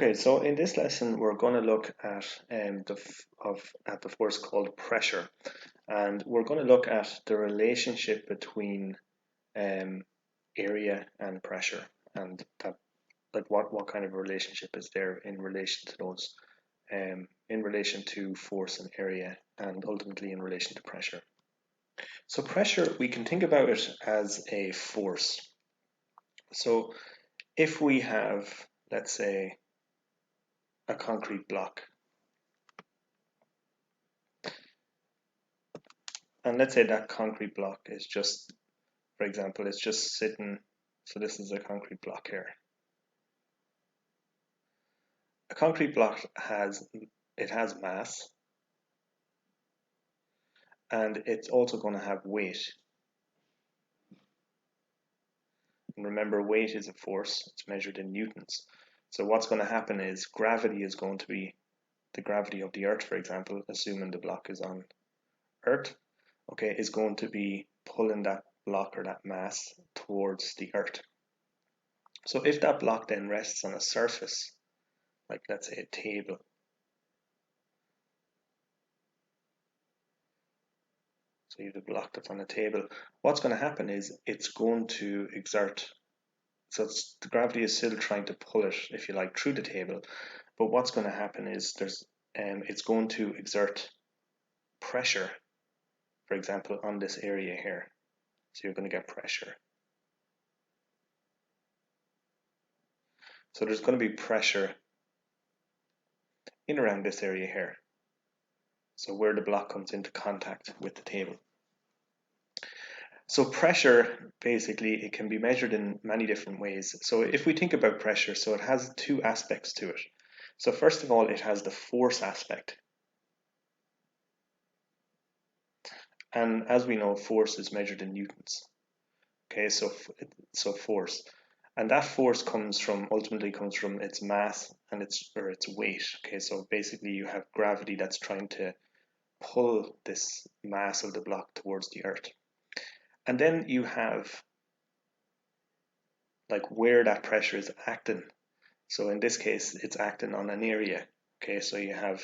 Okay, so in this lesson, we're going to look at the force called pressure, and we're going to look at the relationship between area and pressure, and that like what kind of relationship is there in relation to those, in relation to force and area, and ultimately in relation to pressure. So pressure, we can think about it as a force. So if we have, let's say, a concrete block. And let's say that concrete block is just, for example, it's just sitting. So this is a concrete block here. A concrete block has mass, and it's also going to have weight. And remember, weight is a force. It's measured in newtons. So what's going to happen is gravity is going to be the gravity of the Earth, for example, assuming the block is on Earth, okay, is going to be pulling that block or that mass towards the Earth. So if that block then rests on a surface, like let's say a table, so you have a block that's on a table, what's going to happen is it's going to exert, so the gravity is still trying to pull it, if you like, through the table, but what's going to happen is it's going to exert pressure, for example, on this area here. So you're going to get pressure. So there's going to be pressure in around this area here. So where the block comes into contact with the table. So pressure, basically, it can be measured in many different ways. So if we think about pressure, so it has two aspects to it. So first of all, it has the force aspect. And as we know, force is measured in newtons. Okay, so force. And that force ultimately comes from its mass and its weight. Okay, so basically you have gravity that's trying to pull this mass of the block towards the Earth. And then you have like where that pressure is acting. So in this case, it's acting on an area. Okay, so you have,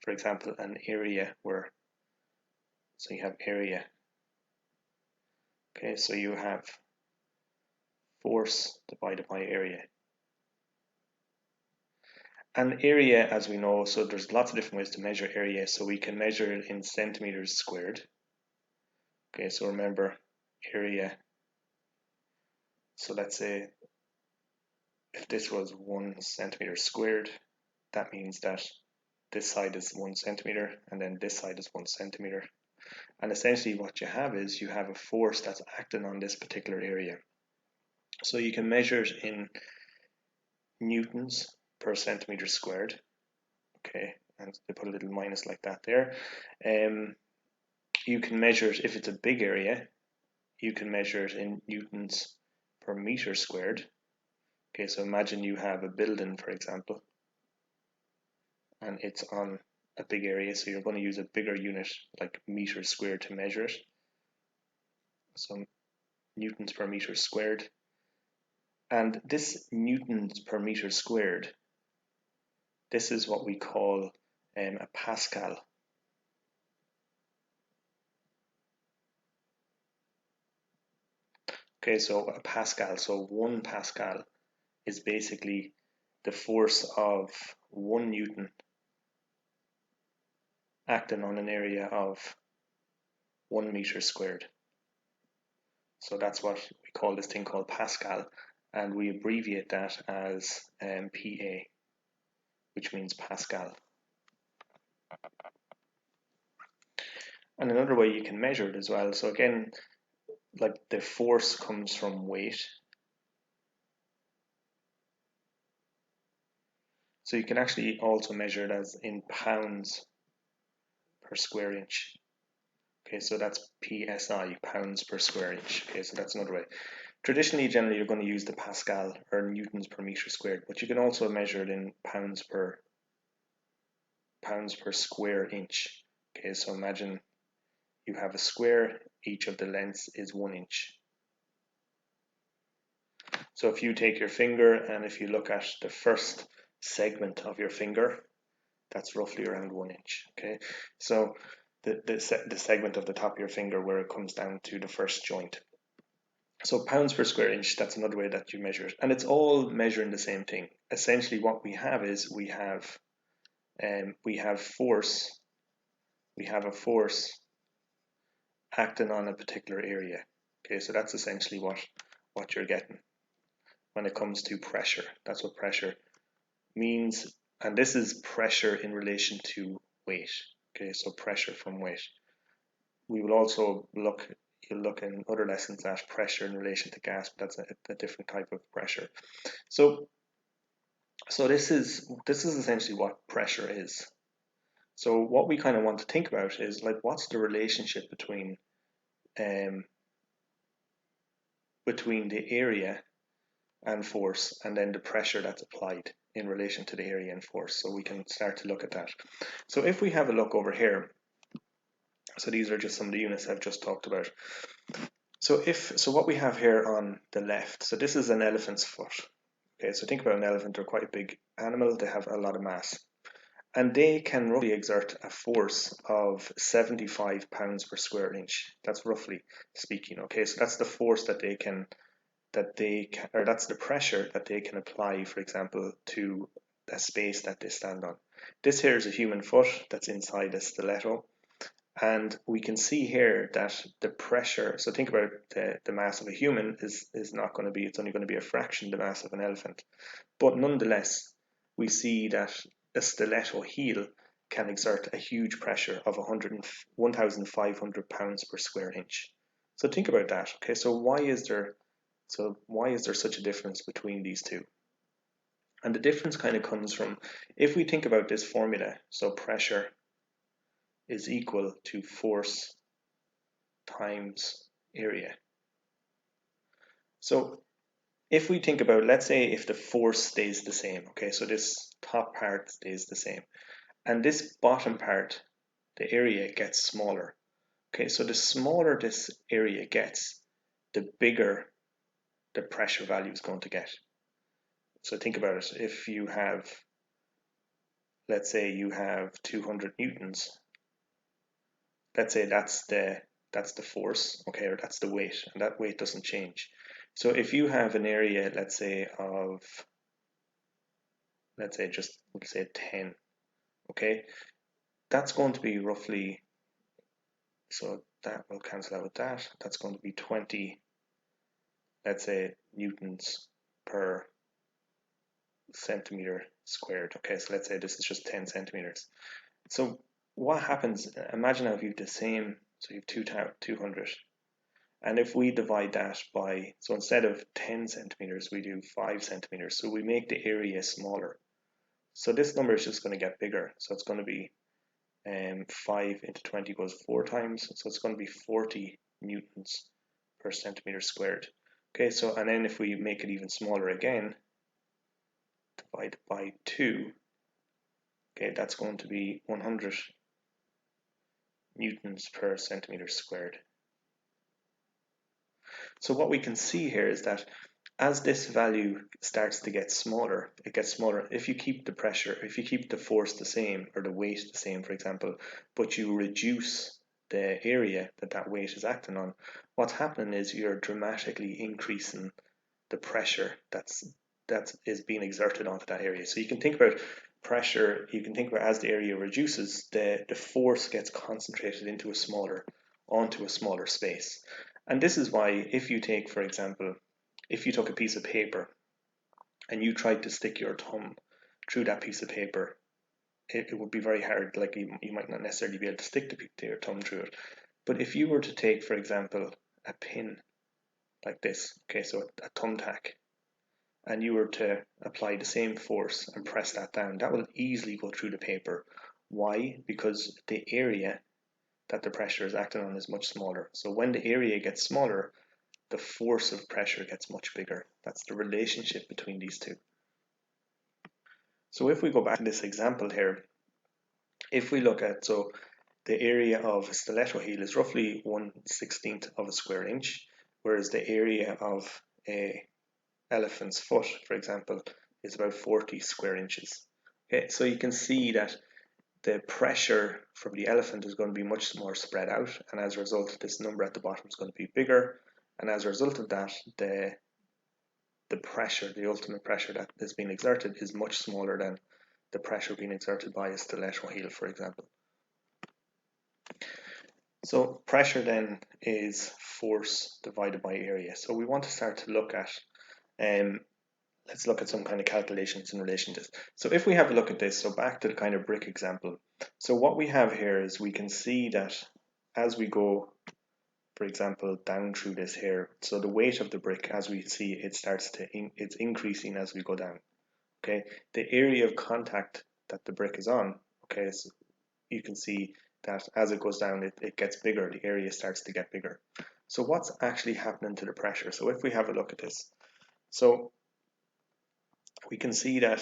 for example, an area where, so you have area. Okay, so you have force divided by area. And area, as we know, so there's lots of different ways to measure area. So we can measure it in centimeters squared. Okay, so remember area. So let's say if this was 1 centimeter squared, that means that this side is 1 centimeter and then this side is 1 centimeter. And essentially what you have is you have a force that's acting on this particular area. So you can measure it in newtons per centimeter squared. Okay, and they put a little minus like that there. You can measure it, if it's a big area, you can measure it in newtons per meter squared. Okay, so imagine you have a building, for example, and it's on a big area, so you're going to use a bigger unit like meters squared to measure it. So newtons per meter squared. And this newtons per meter squared, this is what we call a Pascal. Okay, so a Pascal, so 1 Pascal is basically the force of 1 Newton acting on an area of 1 meter squared. So that's what we call this thing called Pascal, and we abbreviate that as PA, which means Pascal. And another way you can measure it as well, so again, like the force comes from weight. So you can actually also measure it as in pounds per square inch. Okay, so that's PSI, pounds per square inch. Okay, so that's another way. Traditionally, generally, you're going to use the Pascal or newtons per meter squared, but you can also measure it in pounds per square inch. Okay, so imagine you have a square, each of the lengths is 1 inch. So if you take your finger and if you look at the first segment of your finger, that's roughly around 1 inch. Okay, so the segment of the top of your finger where it comes down to the first joint. So pounds per square inch, that's another way that you measure it. And it's all measuring the same thing. Essentially what we have is we have force, we have a force acting on a particular area. Okay, so that's essentially what you're getting when it comes to pressure. That's what pressure means. And this is pressure in relation to weight. Okay, so pressure from weight. We will also you'll look in other lessons at pressure in relation to gas, but that's a different type of pressure. So this is essentially what pressure is. So what we kind of want to think about is like, what's the relationship between the area and force, and then the pressure that's applied in relation to the area and force. So we can start to look at that. So if we have a look over here, so these are just some of the units I've just talked about. So what we have here on the left, so this is an elephant's foot. Okay, so think about an elephant. They're quite a big animal. They have a lot of mass, and they can roughly exert a force of 75 pounds per square inch. That's roughly speaking. Okay, so that's the force that or that's the pressure that they can apply, for example, to a space that they stand on. This here is a human foot that's inside a stiletto. And we can see here that the pressure, so think about the mass of a human is not going to be, it's only going to be a fraction the mass of an elephant. But nonetheless, we see that a stiletto heel can exert a huge pressure of 1,500 pounds per square inch. So think about that. Okay, so why is there such a difference between these two? And the difference kind of comes from, if we think about this formula, so pressure is equal to force times area. So if we think about, let's say if the force stays the same, okay, so this top part stays the same, and this bottom part, the area, gets smaller. Okay, so the smaller this area gets, the bigger the pressure value is going to get. So think about it. If you have, let's say you have 200 newtons, let's say that's the force, okay, or that's the weight, and that weight doesn't change. So if you have an area, let's say we'll say 10, okay, that's going to be roughly, so that will cancel out with that. That's going to be 20, let's say, newtons per centimeter squared. Okay, so let's say this is just 10 centimeters. So what happens, imagine now if you have the same, so you have 200, and if we divide that by, so instead of 10 centimeters, we do 5 centimeters, so we make the area smaller. So this number is just going to get bigger, so it's going to be 5 into 20 goes 4 times, so it's going to be 40 newtons per centimeter squared. Okay, so, and then if we make it even smaller again, divide by 2, okay, that's going to be 100 newtons per centimeter squared. So what we can see here is that as this value starts to get smaller, it gets smaller. If you keep the pressure, if you keep the force the same, or the weight the same, for example, but you reduce the area that weight is acting on, what's happening is you're dramatically increasing the pressure that is being exerted onto that area. So you can think about pressure, you can think about as the area reduces, the force gets concentrated onto a smaller space. And this is why, if you take, for example, if you took a piece of paper and you tried to stick your thumb through that piece of paper, it would be very hard. Like you might not necessarily be able to stick your thumb through it. But if you were to take, for example, a pin like this, okay, so a thumbtack, and you were to apply the same force and press that down, that will easily go through the paper. Why? Because the area that the pressure is acting on is much smaller. So when the area gets smaller, the force of pressure gets much bigger. That's the relationship between these two. So if we go back to this example here, if we look at, so the area of a stiletto heel is roughly 1/16 of a square inch, whereas the area of a elephant's foot, for example, is about 40 square inches. Okay, so you can see that the pressure from the elephant is going to be much more spread out, and as a result, this number at the bottom is going to be bigger, and as a result of that, the pressure, the ultimate pressure that is being exerted is much smaller than the pressure being exerted by a stiletto heel, for example. So pressure then is force divided by area. So we want to start to look at, let's look at some kind of calculations in relation to this. So if we have a look at this, so back to the kind of brick example. So what we have here is we can see that as we go, for example, down through this here, so the weight of the brick, as we see, it starts to, it's increasing as we go down. Okay, the area of contact that the brick is on, okay, so you can see that as it goes down, it gets bigger, the area starts to get bigger. So what's actually happening to the pressure? So if we have a look at this, so we can see that,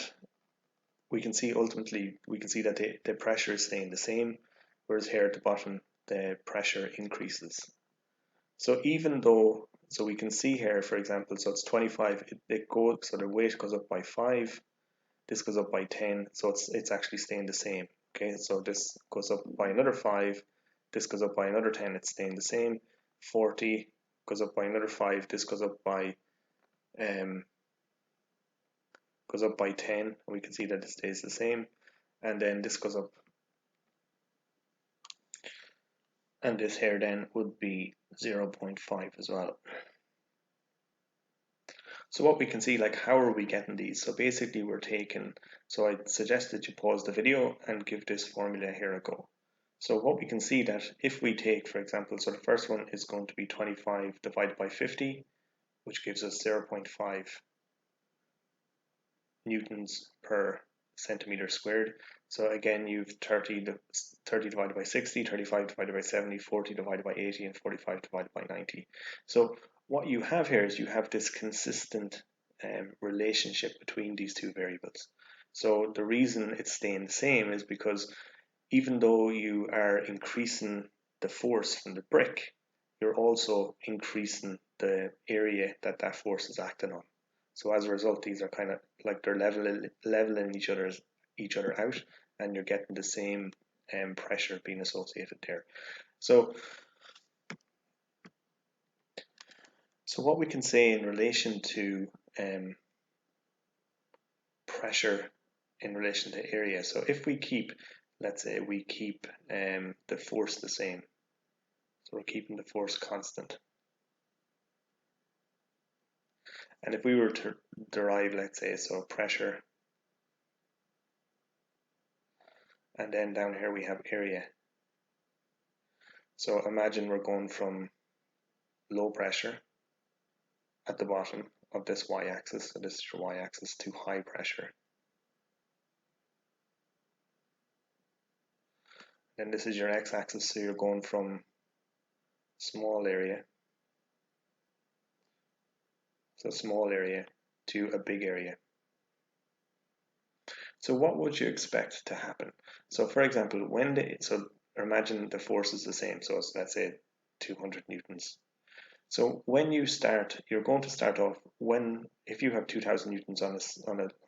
ultimately, we can see that the pressure is staying the same, whereas here at the bottom, the pressure increases. So even though, so we can see here, for example, so it's 25, so the weight goes up by 5, this goes up by 10, so it's actually staying the same. Okay, so this goes up by another 5, this goes up by another 10, it's staying the same. 40 goes up by another 5, this goes up by 10, and we can see that it stays the same, and then this goes up, and this here then would be 0.5 as well. So what we can see, like, how are we getting these? So basically we're taking, so I suggest that you pause the video and give this formula here a go. So what we can see that if we take, for example, so the first one is going to be 25 divided by 50, which gives us 0.5 newtons per centimeter squared. So again, you've 30 divided by 60, 35 divided by 70, 40 divided by 80, and 45 divided by 90. So what you have here is you have this consistent relationship between these two variables. So the reason it's staying the same is because even though you are increasing the force from the brick, you're also increasing the area that that force is acting on. So as a result, these are kind of like they're leveling each other out, and you're getting the same pressure being associated there. So what we can say in relation to pressure in relation to area. So if we keep, let's say we keep the force the same. So we're keeping the force constant. And if we were to derive, let's say, so pressure, and then down here we have area. So imagine we're going from low pressure at the bottom of this y-axis, so this is your y-axis, to high pressure. Then this is your x-axis, so you're going from small area, so small area, to a big area. So what would you expect to happen? So for example, so imagine the force is the same, so it's, let's say 200 newtons. So when you start, you're going to start off if you have 2000 newtons on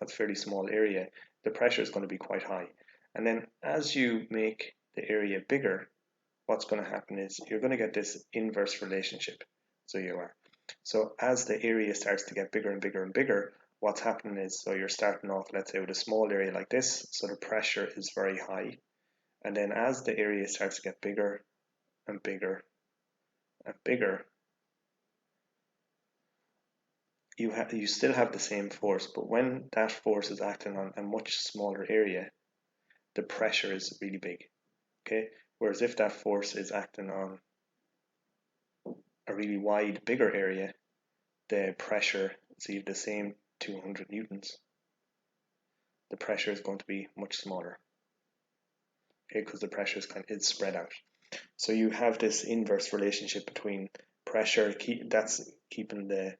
a fairly small area, the pressure is going to be quite high. And then as you make the area bigger, what's going to happen is you're going to get this inverse relationship. So as the area starts to get bigger and bigger and bigger, what's happening is, so you're starting off, let's say, with a small area like this, so the pressure is very high. And then as the area starts to get bigger and bigger and bigger, you still have the same force, but when that force is acting on a much smaller area, the pressure is really big. Okay, whereas if that force is acting on a really wide, bigger area, the pressure, see the same 200 newtons, the pressure is going to be much smaller. Okay, because the pressure is spread out. So you have this inverse relationship between pressure, that's keeping the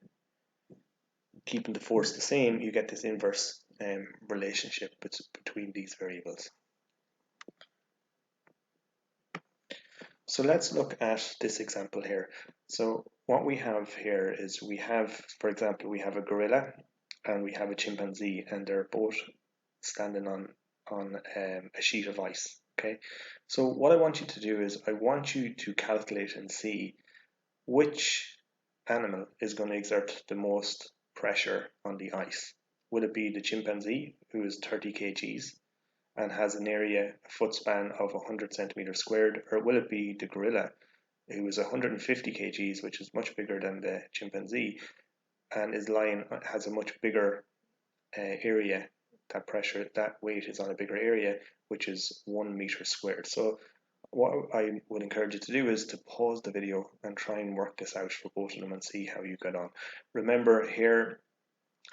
force the same. You get this inverse relationship between these variables. So let's look at this example here. So what we have here is for example, we have a gorilla, and we have a chimpanzee, and they're both standing on a sheet of ice. Okay, so what I want you to do is I want you to calculate and see which animal is going to exert the most pressure on the ice. Will it be the chimpanzee, who is 30 kgs and has an area, a foot span of 100 centimeters squared, or will it be the gorilla, who is 150 kgs, which is much bigger than the chimpanzee, and has a much bigger area? That pressure, that weight is on a bigger area, which is 1 meter squared. So what I would encourage you to do is to pause the video and try and work this out for both of them and see how you get on. Remember here,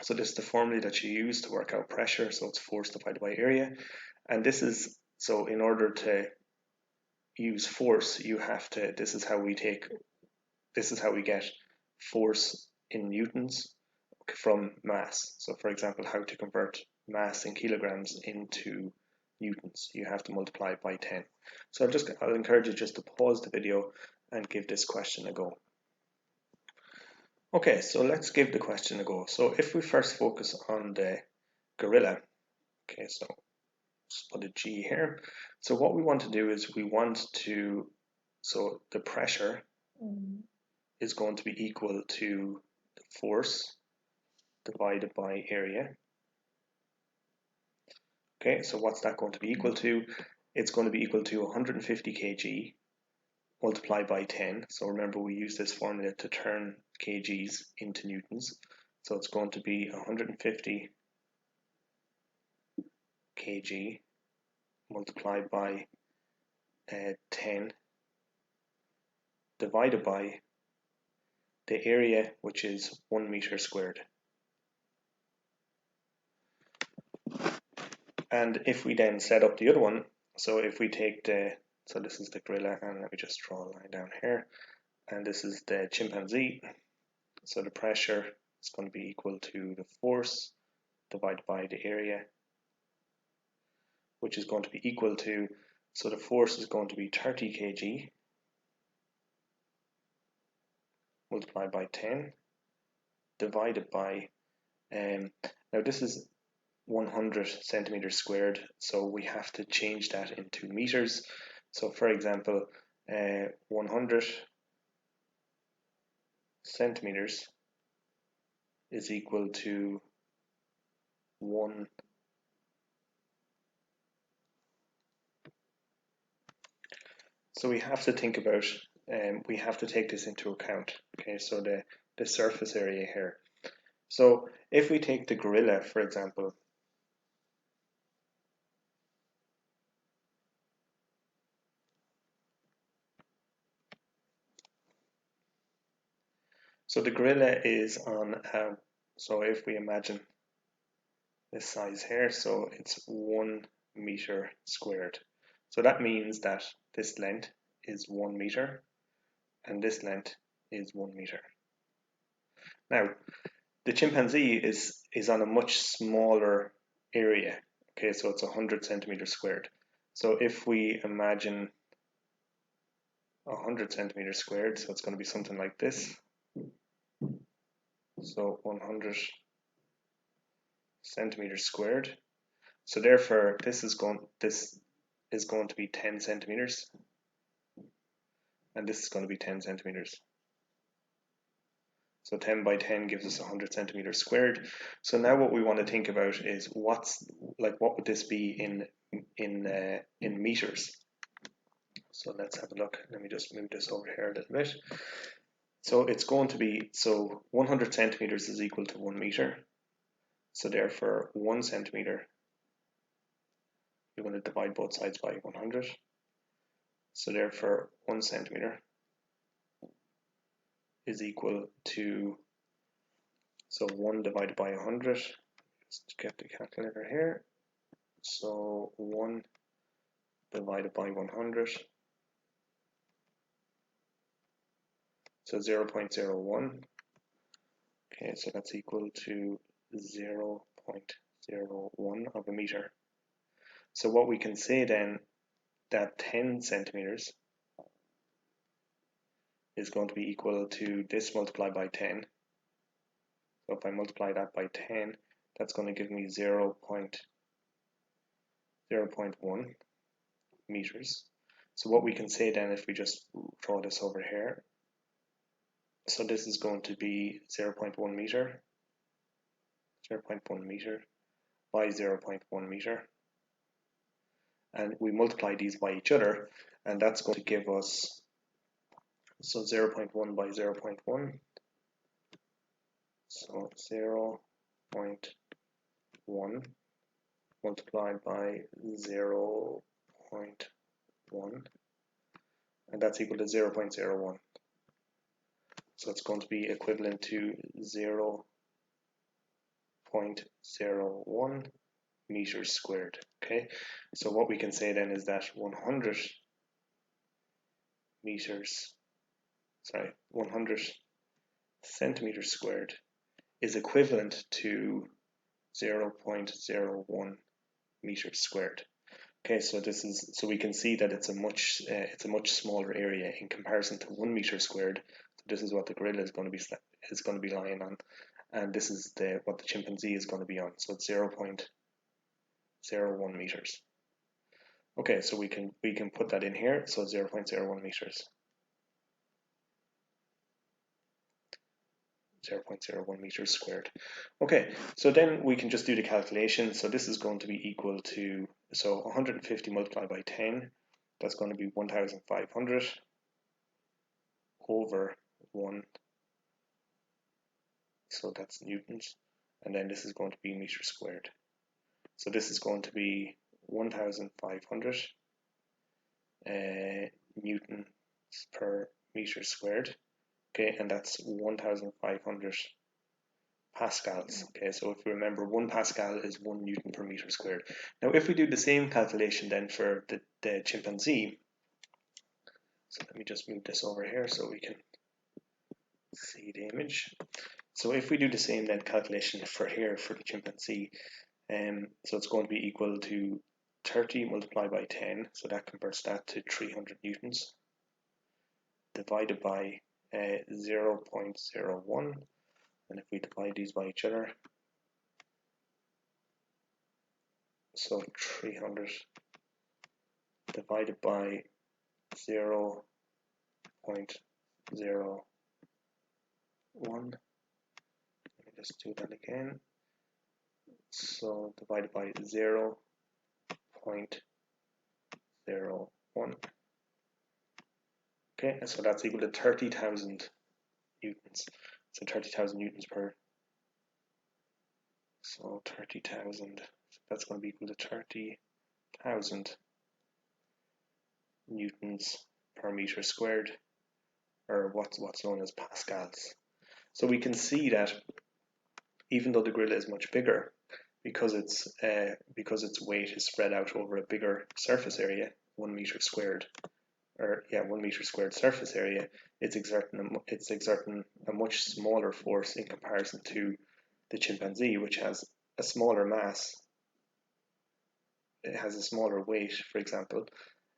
so this is the formula that you use to work out pressure, so it's force divided by area. And this is, so in order to use force, this is how we get force in newtons from mass. So for example, how to convert mass in kilograms into newtons, you have to multiply it by 10. So I'll encourage you just to pause the video and give this question a go. Okay, so let's give the question a go. So if we first focus on the gorilla, okay, so just put a G here. So what we want to do is so the pressure is going to be equal to the force divided by area. Okay, so what's that going to be equal to? It's going to be equal to 150 kg multiplied by 10. So remember, we use this formula to turn kgs into newtons. So it's going to be 150 kg multiplied by 10 divided by the area, which is 1 meter squared. And if we then set up the other one, so if we take so this is the gorilla, and let me just draw a line down here, and this is the chimpanzee. So the pressure is going to be equal to the force divided by the area, which is going to be equal to, so the force is going to be 30 kg multiplied by 10 divided by, now this is 100 centimeters squared, so we have to change that into meters. So for example, 100 centimeters is equal to 1. So we have to think about, we have to take this into account. Okay, so the surface area here. So if we take the gorilla, for example, so the gorilla is on, so if we imagine this size here, so it's 1 meter squared. So that means that this length is 1 meter and this length is 1 meter. Now, the chimpanzee is on a much smaller area. Okay, so it's 100 centimeters squared. So if we imagine 100 centimeters squared, so it's going to be something like this. So 100 centimeters squared. So therefore, this is going to be 10 centimeters, and this is going to be 10 centimeters. So 10 by 10 gives us 100 centimeters squared. So now what we want to think about is what would this be in meters? So let's have a look. Let me just move this over here a little bit. So it's going to be, so 100 centimeters is equal to 1 meter. So therefore 1 centimeter, we're going to divide both sides by 100. So therefore 1 centimeter is equal to, so 1 divided by 100, just get the calculator here. So 1 divided by 100, so 0.01. Okay, so that's equal to 0.01 of a meter. So what we can say then, that 10 centimeters is going to be equal to this multiplied by 10, So if I multiply that by 10, that's going to give me 0.1 meters. So what we can say then, if we just draw this over here, so this is going to be 0.1 meter, 0.1 meter by 0.1 meter, and we multiply these by each other, and that's going to give us, so 0.1 by 0.1, so 0.1 multiplied by 0.1, and that's equal to 0.01. So it's going to be equivalent to 0.01 meters squared. Okay, so what we can say then is that 100 centimeters squared is equivalent to 0.01 meters squared. Okay, so we can see that it's a much smaller area in comparison to 1 meter squared. So this is what the gorilla is going to be lying on, and this is what the chimpanzee is going to be on. So it's 0.01 meters. Okay, so we can put that in here. So 0.01 meters. 0.01 meters squared. Okay, so then we can just do the calculation. So this is going to be equal to, so 150 multiplied by 10, that's going to be 1,500 over 1, so that's newtons, and then this is going to be meters squared. So this is going to be 1,500 newtons per meter squared. Okay, and that's 1,500 pascals. Okay, so if we remember, 1 pascal is 1 newton per meter squared. Now if we do the same calculation then for the chimpanzee, so let me just move this over here so we can see the image. So if we do the same then calculation for here for the chimpanzee, so it's going to be equal to 30 multiplied by 10, so that converts that to 300 newtons, divided by 0.01, and if we divide these by each other, so 300 divided by 0.01, let me just do that again, so divided by 0.01, okay, and so that's equal to 30,000 newtons, so 30,000 newtons per, so 30,000, so that's going to be equal to 30,000 newtons per meter squared, or what's known as pascals. So we can see that even though the gorilla is much bigger, because its weight is spread out over a bigger surface area, 1 meter squared, 1 meter squared surface area, it's exerting a much smaller force in comparison to the chimpanzee, which has a smaller mass. It has a smaller weight, for example,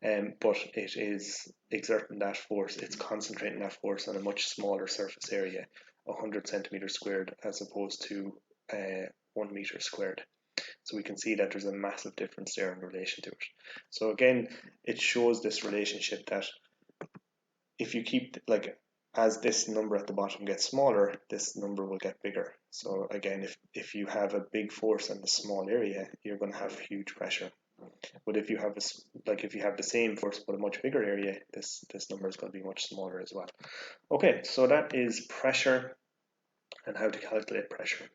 but it is exerting that force, it's concentrating that force on a much smaller surface area, 100 centimeters squared, as opposed to 1 meter squared. So we can see that there's a massive difference there in relation to it. So again, it shows this relationship that if you keep, like, as this number at the bottom gets smaller, this number will get bigger. So again, if you have a big force in a small area, you're going to have huge pressure. But if you have the same force but a much bigger area, this number is going to be much smaller as well. Okay, so that is pressure and how to calculate pressure.